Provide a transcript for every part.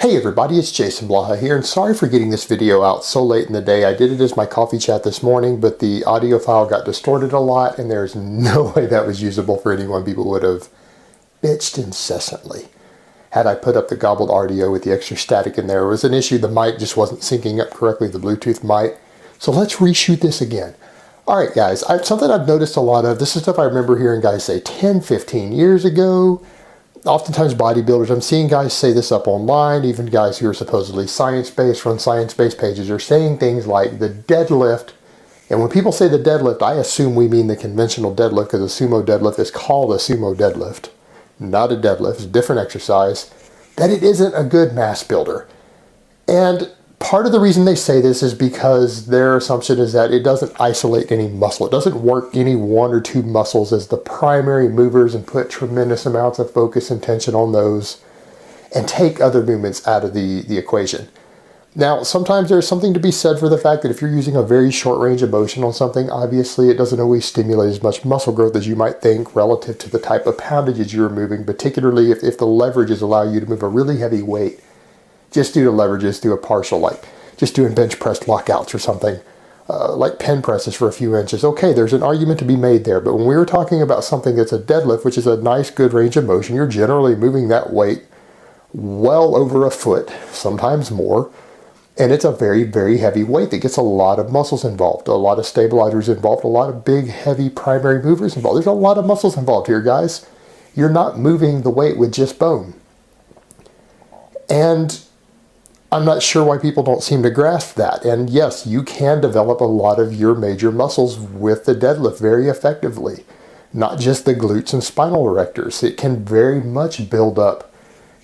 Hey everybody, it's Jason Blaha here, and sorry for getting this video out so late in the day. I did it as my coffee chat this morning, but the audio file got distorted a lot, and there's no way that was usable for anyone. People would have bitched incessantly. Had I put up the gobbled audio with the extra static in there, it was an issue. The mic just wasn't syncing up correctly, the Bluetooth mic. So let's reshoot this again. Alright guys, something I've noticed a lot of, this is stuff I remember hearing guys say 10, 15 years ago. Oftentimes bodybuilders, I'm seeing guys say this up online, even guys who are supposedly science-based, run science-based pages, are saying things like the deadlift. And when people say the deadlift, I assume we mean the conventional deadlift, because a sumo deadlift is called a sumo deadlift, not a deadlift. It's a different exercise. That it isn't a good mass builder. And part of the reason they say this is because their assumption is that it doesn't isolate any muscle. It doesn't work any one or two muscles as the primary movers and put tremendous amounts of focus and tension on those and take other movements out of the equation. Now, sometimes there's something to be said for the fact that if you're using a very short range of motion on something, obviously it doesn't always stimulate as much muscle growth as you might think relative to the type of poundages you're moving, particularly if the leverages allow you to move a really heavy weight just due to leverages through a partial, like just doing bench press lockouts or something, like pen presses for a few inches. Okay, there's an argument to be made there, but when we were talking about something that's a deadlift, which is a nice, good range of motion, you're generally moving that weight well over a foot, sometimes more, and it's a very, very heavy weight that gets a lot of muscles involved, a lot of stabilizers involved, a lot of big, heavy primary movers involved. There's a lot of muscles involved here, guys. You're not moving the weight with just bone. And I'm not sure why people don't seem to grasp that. And yes, you can develop a lot of your major muscles with the deadlift very effectively. Not just the glutes and spinal erectors. It can very much build up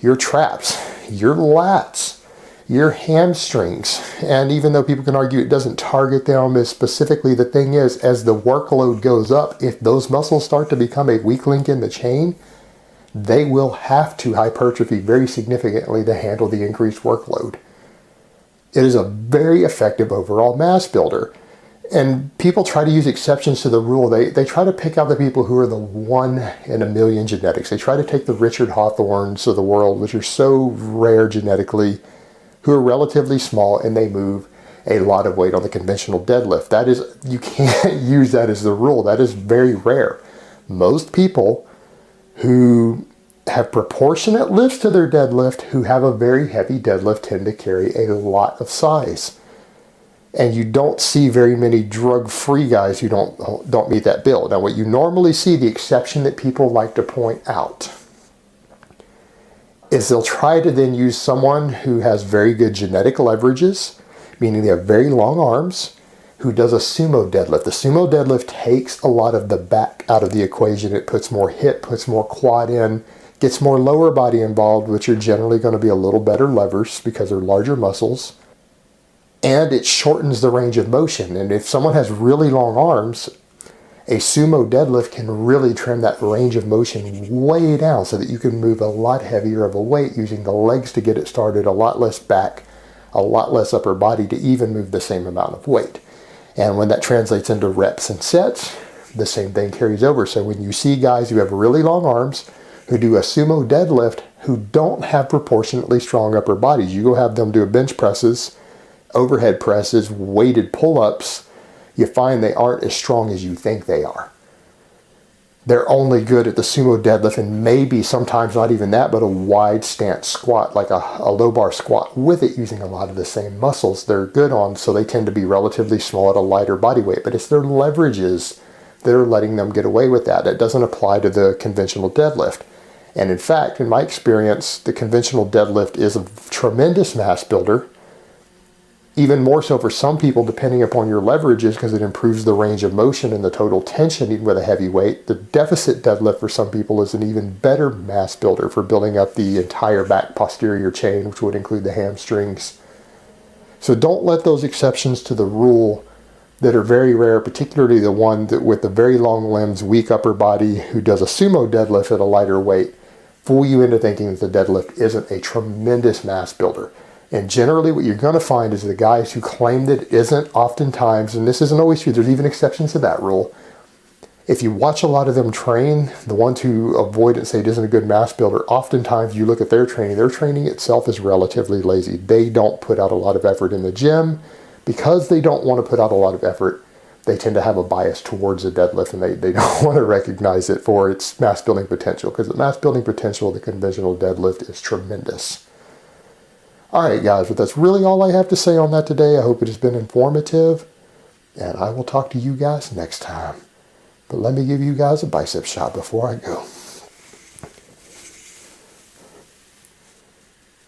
your traps, your lats, your hamstrings. And even though people can argue it doesn't target them as specifically, the thing is, as the workload goes up, if those muscles start to become a weak link in the chain, they will have to hypertrophy very significantly to handle the increased workload. It is a very effective overall mass builder. And people try to use exceptions to the rule. They try to pick out the people who are the 1 in a million genetics. They try to take the Richard Hawthorns of the world, which are so rare genetically, who are relatively small, and they move a lot of weight on the conventional deadlift. That is, you can't use that as the rule. That is very rare. Most people who have proportionate lifts to their deadlift, who have a very heavy deadlift, tend to carry a lot of size. And you don't see very many drug-free guys who don't meet that bill. Now, what you normally see, the exception that people like to point out, is they'll try to then use someone who has very good genetic leverages, meaning they have very long arms, who does a sumo deadlift. The sumo deadlift takes a lot of the back out of the equation. It puts more hip, puts more quad in, gets more lower body involved, which are generally going to be a little better levers because they're larger muscles. And it shortens the range of motion. And if someone has really long arms, a sumo deadlift can really trim that range of motion way down so that you can move a lot heavier of a weight using the legs to get it started, a lot less back, a lot less upper body to even move the same amount of weight. And when that translates into reps and sets, the same thing carries over. So when you see guys who have really long arms, who do a sumo deadlift, who don't have proportionately strong upper bodies, you go have them do bench presses, overhead presses, weighted pull-ups, you find they aren't as strong as you think they are. They're only good at the sumo deadlift, and maybe sometimes not even that, but a wide stance squat, like a low bar squat with it, using a lot of the same muscles they're good on, so they tend to be relatively small at a lighter body weight. But it's their leverages that are letting them get away with that. It doesn't apply to the conventional deadlift. And in fact, in my experience, the conventional deadlift is a tremendous mass builder. Even more so for some people, depending upon your leverages, because it improves the range of motion and the total tension even with a heavy weight. The deficit deadlift for some people is an even better mass builder for building up the entire back posterior chain, which would include the hamstrings. So don't let those exceptions to the rule that are very rare, particularly the one that with the very long limbs, weak upper body, who does a sumo deadlift at a lighter weight, fool you into thinking that the deadlift isn't a tremendous mass builder. And generally what you're going to find is the guys who claim that it isn't, oftentimes, and this isn't always true, there's even exceptions to that rule, If you watch a lot of them train, the ones who avoid it and say it isn't a good mass builder, oftentimes you look at their training itself is relatively lazy. They don't put out a lot of effort in the gym. Because they don't want to put out a lot of effort, they tend to have a bias towards the deadlift, and they don't want to recognize it for its mass building potential, because the mass building potential of the conventional deadlift is tremendous. All right, guys, but that's really all I have to say on that today. I hope it has been informative, and I will talk to you guys next time. But let me give you guys a bicep shot before I go.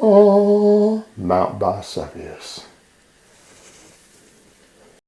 Oh, Mount Bicepius.